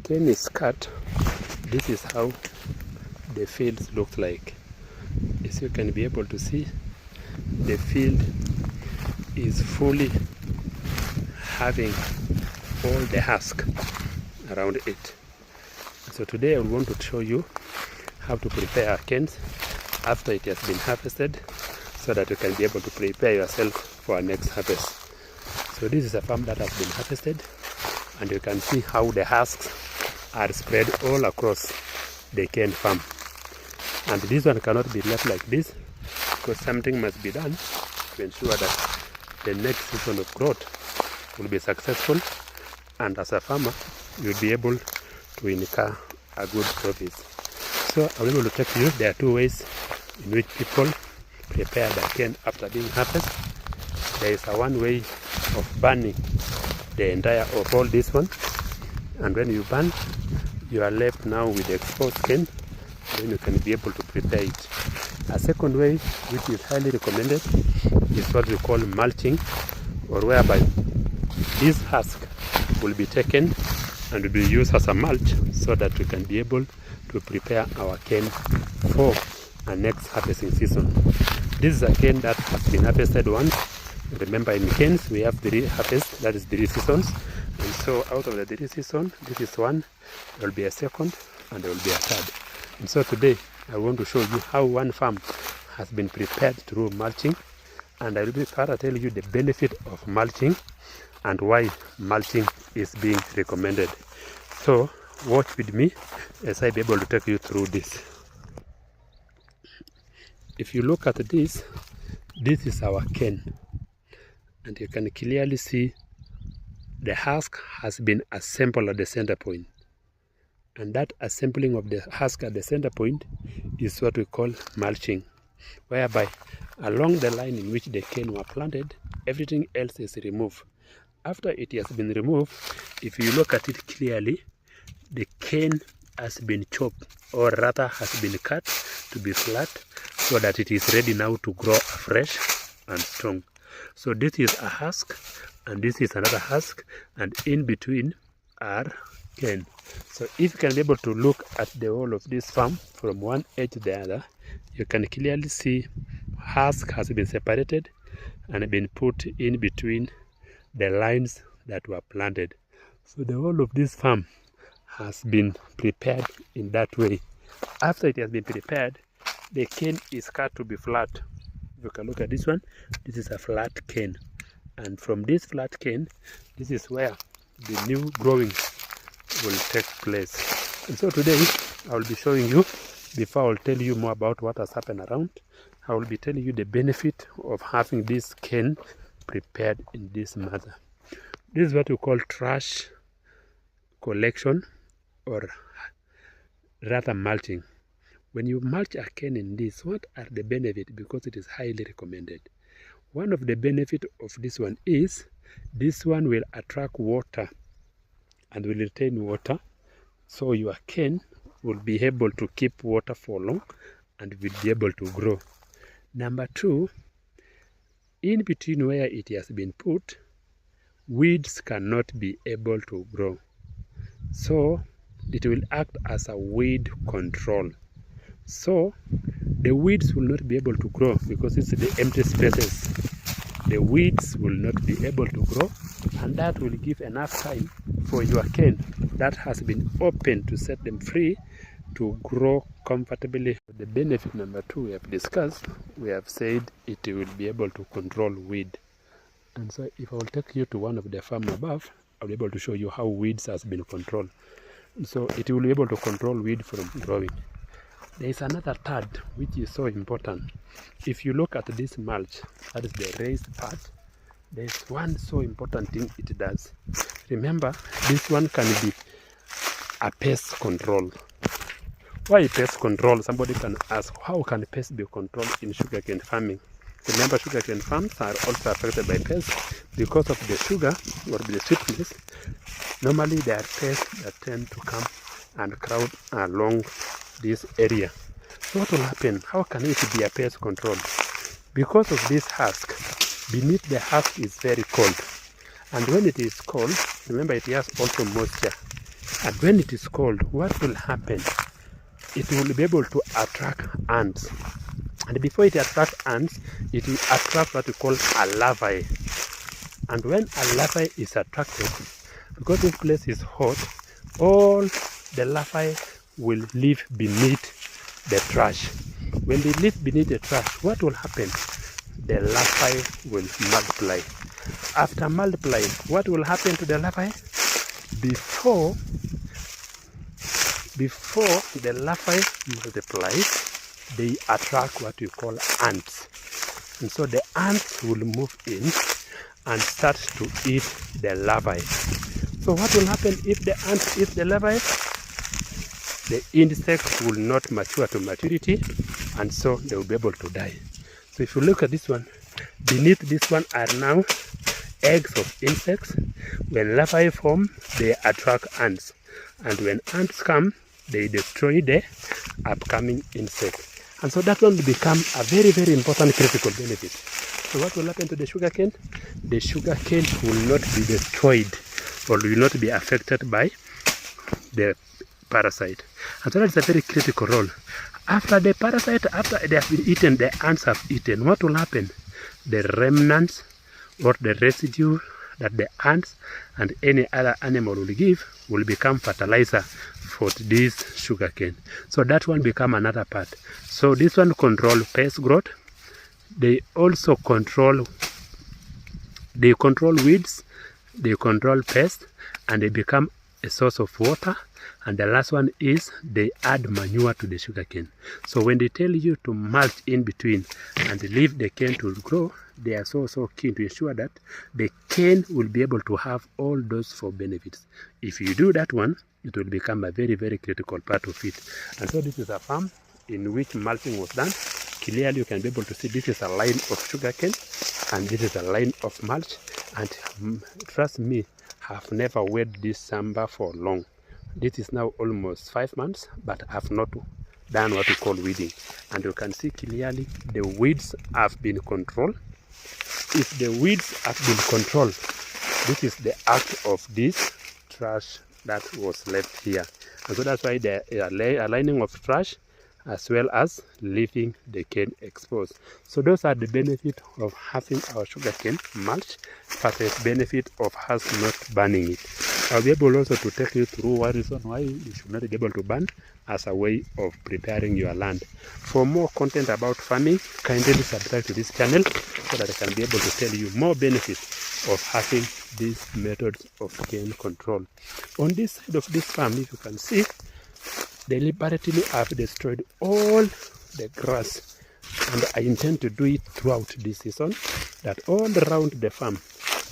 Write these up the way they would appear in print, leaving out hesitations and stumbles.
cane is cut, this is how the fields look like. As you can be able to see, the field is fully having all the husk around it. So today I want to show you how to prepare our canes after it has been harvested, so that you can be able to prepare yourself for our next harvest. So this is a farm that has been harvested, and you can see how the husks are spread all across the cane farm. And this one cannot be left like this, because something must be done to ensure that the next season of growth will be successful, and as a farmer you'll be able to incur a good profit. So I will able to take you, there are two ways in which people prepare the cane after being harvested. There is a one way of burning the entire of all this one, and when you burn, you are left now with the exposed cane. Then you can be able to prepare it. A second way, which is highly recommended, is what we call mulching, or whereby this husk will be taken and will be used as a mulch, so that we can be able to prepare our cane for our next harvesting season. This is a cane that has been harvested once. Remember, in canes we have 3 harvests, that is 3 seasons. And so out of the 3 seasons, this is one, there will be a second, and there will be a third. And so today I want to show you how one farm has been prepared through mulching, and I will be further tell you the benefit of mulching and why mulching is being recommended. So watch with me as I be able to take you through this. If you look at this, this is our cane, and you can clearly see the husk has been assembled at the center point. And that assembling of the husk at the center point is what we call mulching, whereby along the line in which the cane were planted, everything else is removed. After it has been removed, if you look at it clearly, the cane has been chopped, or rather has been cut to be flat, so that it is ready now to grow afresh and strong. So this is a husk, and this is another husk, and in between are cane. So if you can be able to look at the whole of this farm from one edge to the other, you can clearly see husk has been separated and been put in between the lines that were planted. So the whole of this farm has been prepared in that way. After it has been prepared, the cane is cut to be flat. If you can look at this one, this is a flat cane, and from this flat cane, this is where the new growing will take place. And so today I will be showing you, before I will tell you more about what has happened around, I will be telling you the benefit of having this cane prepared in this manner. This is what we call trash collection, or rather mulching. When you mulch a cane in this, what are the benefits? Because it is highly recommended. One of the benefits of this one is, this one will attract water and will retain water, so your cane will be able to keep water for long and will be able to grow. Number 2, in between where it has been put, weeds cannot be able to grow, so it will act as a weed control. So the weeds will not be able to grow, because it's the empty spaces. The weeds will not be able to grow, and that will give enough time for your cane that has been open to set them free to grow comfortably. The benefit number 2 we have discussed, we have said it will be able to control weed. And so if I will take you to one of the farm above, I'll be able to show you how weeds has been controlled. So it will be able to control weed from growing. There is another third which is so important. If you look at this mulch, that is the raised part, there is one so important thing it does. Remember, this one can be a pest control. Why pest control? Somebody can ask, how can pest be controlled in sugarcane farming? Remember, sugarcane farms are also affected by pests because of the sugar or the sweetness. Normally there are pests that tend to come and crowd along this area. So what will happen? How can it be a pest control? Because of this husk, beneath the husk is very cold. And when it is cold, remember it has also moisture. And when it is cold, what will happen? It will be able to attract ants. And before it attracts ants, it will attract what we call a larvae. And when a larvae is attracted, because this place is hot, all the larvae will live beneath the trash. When they live beneath the trash, what will happen? The larvae will multiply. After multiplying, what will happen to the larvae? Before the larvae multiply, they attract what we call ants. And so the ants will move in and start to eat the larvae. So what will happen if the ants eat the larvae? The insect will not mature to maturity, and so they will be able to die. So if you look at this one, beneath this one are now eggs of insects. When larvae form, they attract ants. And when ants come, they destroy the upcoming insect. And so that one will become a very, very important critical benefit. So what will happen to the sugarcane? The sugarcane will not be destroyed or will not be affected by the parasite. And so that's a very critical role. After the parasite, after they have been eaten, the ants have eaten, what will happen? The remnants or the residue that the ants and any other animal will give will become fertilizer for this sugarcane. So that one become another part. So this one control pest growth. They also control weeds, they control pests, and they become a source of water. And the last one is they add manure to the sugarcane. So when they tell you to mulch in between and leave the cane to grow, they are so keen to ensure that the cane will be able to have all those four benefits. If you do that one, it will become a very, very critical part of it. And so this is a farm in which mulching was done. Clearly you can be able to see this is a line of sugarcane and this is a line of mulch. And trust me, I've never weighed this samba for long. This is now almost 5 months, but I've not done what we call weeding. And you can see clearly the weeds have been controlled. If the weeds have been controlled, this is the act of this trash that was left here. And so that's why there is a lining of trash as well as leaving the cane exposed. So those are the benefits of having our sugarcane mulch, but the benefit of us not burning it. I'll be able also to take you through one reason why you should not be able to burn as a way of preparing your land. For more content about farming, kindly subscribe to this channel so that I can be able to tell you more benefits of having these methods of cane control. On this side of this farm, if you can see, deliberately I've destroyed all the grass, and I intend to do it throughout this season, that all around the farm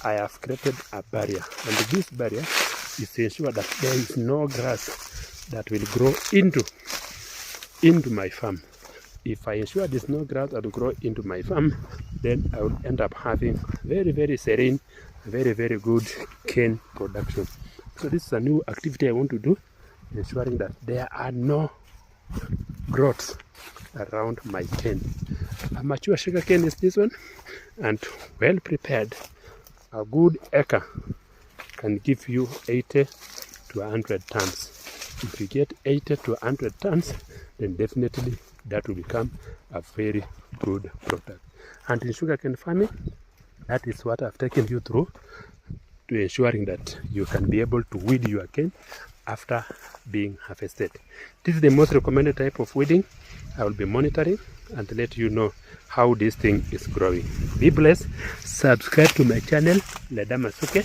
I have created a barrier, and this barrier is to ensure that there is no grass that will grow into my farm. If I ensure there's no grass that will grow into my farm, then I will end up having very, very serene, very, very good cane production. So this is a new activity I want to do, ensuring that there are no growths around my cane. A mature sugar cane is this one, and well prepared. A good acre can give you 80 to 100 tons. If you get 80 to 100 tons, then definitely that will become a very good product. And in sugarcane farming, that is what I've taken you through, to ensuring that you can be able to weed your cane after being harvested. This is the most recommended type of weeding. I will be monitoring and let you know how this thing is growing. Be blessed. Subscribe to my channel, Ledamasuke,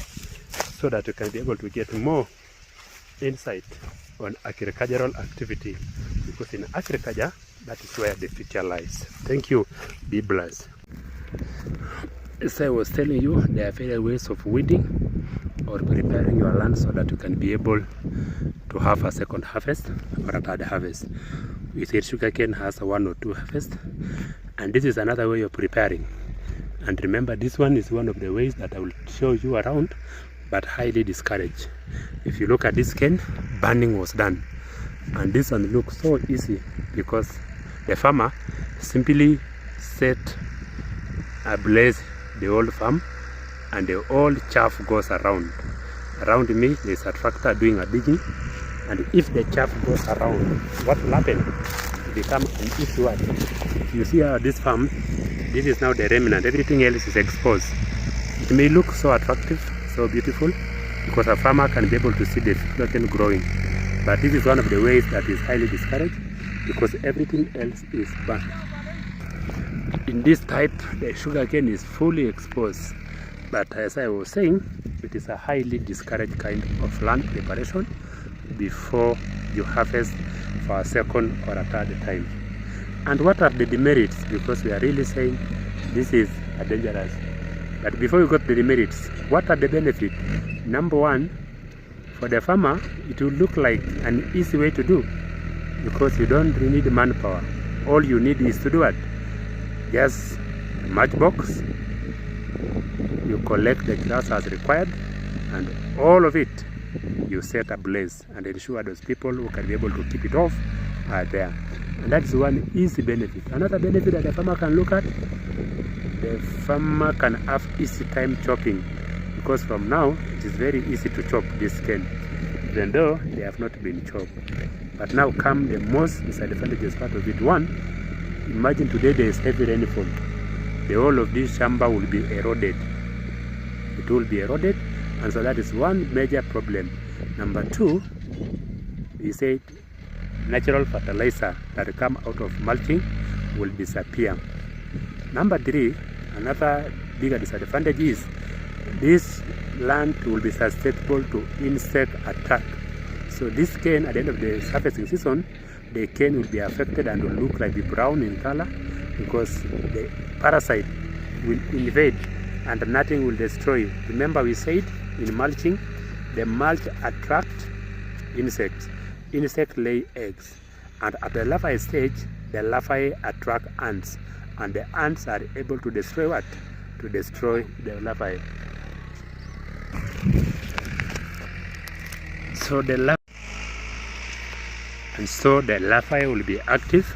so that you can be able to get more insight on agricultural activity, because in agriculture, that is where the future lies. Thank you. Be blessed. As I was telling you, there are various ways of weeding or preparing your land so that you can be able to have a second harvest or a third harvest. We said sugarcane has a 1 or 2 harvests, and this is another way of preparing. And remember, this one is one of the ways that I will show you around, but highly discouraged. If you look at this cane, burning was done, and this one looks so easy because the farmer simply set ablaze the old farm, and the old chaff goes around. Around me, there's a tractor doing a digging, And if the chaff goes around, what will happen? It becomes an eastward. You see how this farm, this is now the remnant, everything else is exposed. It may look so attractive, so beautiful, because a farmer can be able to see the sugarcane growing. But this is one of the ways that is highly discouraged, because everything else is burned. In this type, the sugarcane is fully exposed. But as I was saying, it is a highly discouraged kind of land preparation before you harvest for a second or a third time. And what are the demerits? Because we are really saying this is a dangerous. But before we got the demerits, what are the benefits? Number one, for the farmer, it will look like an easy way to do, because you don't need manpower. All you need is to do it. Just a mulch box, you collect the grass as required, and all of it you set ablaze and ensure those people who can be able to keep it off are there. And that's one easy benefit. Another benefit that the farmer can look at, the farmer can have easy time chopping, because from now it is very easy to chop this cane, even though they have not been chopped. But now come the most disadvantageous part of it. One, imagine today there is heavy rainfall. The whole of this shamba will be eroded. It will be eroded, and so that is one major problem. Number two, we said natural fertilizer that come out of mulching will disappear. Number three, another bigger disadvantage is this land will be susceptible to insect attack. So this cane, at the end of the harvesting season, the cane will be affected and will look like brown in color, because the parasite will invade and nothing will destroy. Remember, we said in mulching, the mulch attracts insects. Insects lay eggs, and at the larvae stage, the larvae attract ants, and the ants are able to destroy what? To destroy the larvae. So the larvae will be active,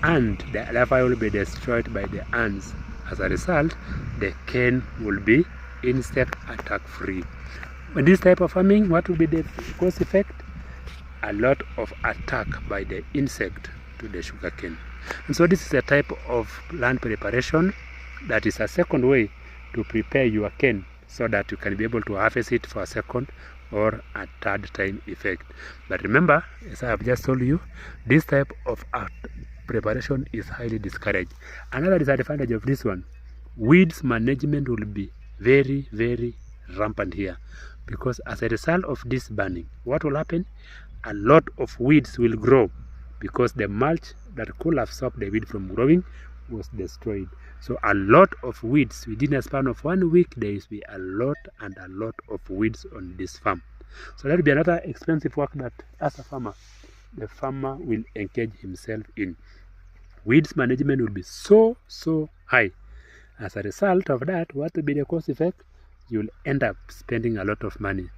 and the larvae will be destroyed by the ants. As a result, the cane will be insect attack free. In this type of farming, what will be the cause effect? A lot of attack by the insect to the sugarcane. And so this is a type of land preparation that is a second way to prepare your cane, so that you can be able to harvest it for a second or a third time effect. But remember, as I have just told you, this type of preparation is highly discouraged. Another disadvantage of this one, weeds management will be very, very rampant here, because as a result of this burning, what will happen? A lot of weeds will grow, because the mulch that could have stopped the weed from growing was destroyed. So a lot of weeds within a span of 1 week, there will be a lot and a lot of weeds on this farm. So that will be another expensive work that, as a farmer, the farmer will engage himself in. Weeds management will be so high. As a result of that, what will be the cost effect? You will end up spending a lot of money.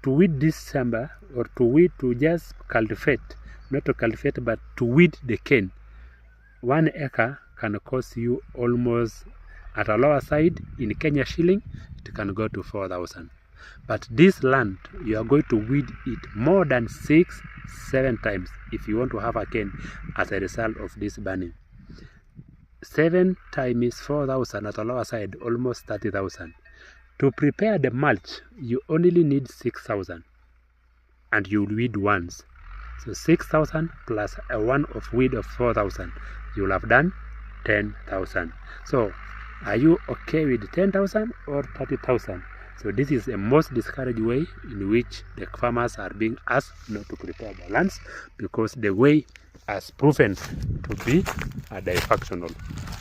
To weed this shamba, or to just cultivate, not to cultivate, but to weed the cane, 1 acre can cost you almost, at a lower side, in Kenya shilling, it can go to 4,000. But this land, you are going to weed it more than 6-7 times if you want to have a cane as a result of this burning. 7 times 4,000 at a lower side, almost 30,000. To prepare the mulch, you only need 6,000, and you weed once. So 6,000 plus a one of weed of 4,000, you'll have done 10,000. So are you okay with 10,000 or 30,000? So this is the most discouraged way in which the farmers are being asked not to prepare their lands, because the way has proven to be a dysfunctional.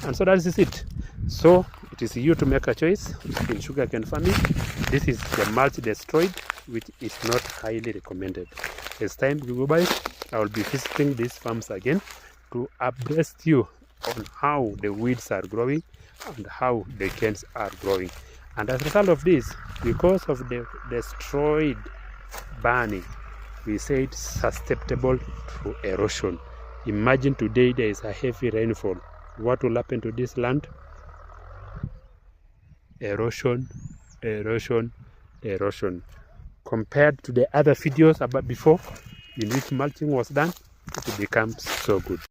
And so that is it. So it is you to make a choice in sugarcane farming. This is the mulch destroyed, which is not highly recommended. As time goes by, I will be visiting these farms again to abreast you on how the weeds are growing and how the canes are growing. And as a result of this, because of the destroyed burning, we say it's susceptible to erosion. Imagine today there is a heavy rainfall. What will happen to this land? Erosion, erosion, erosion. compared to the other videos about before in which mulching was done, it becomes so good.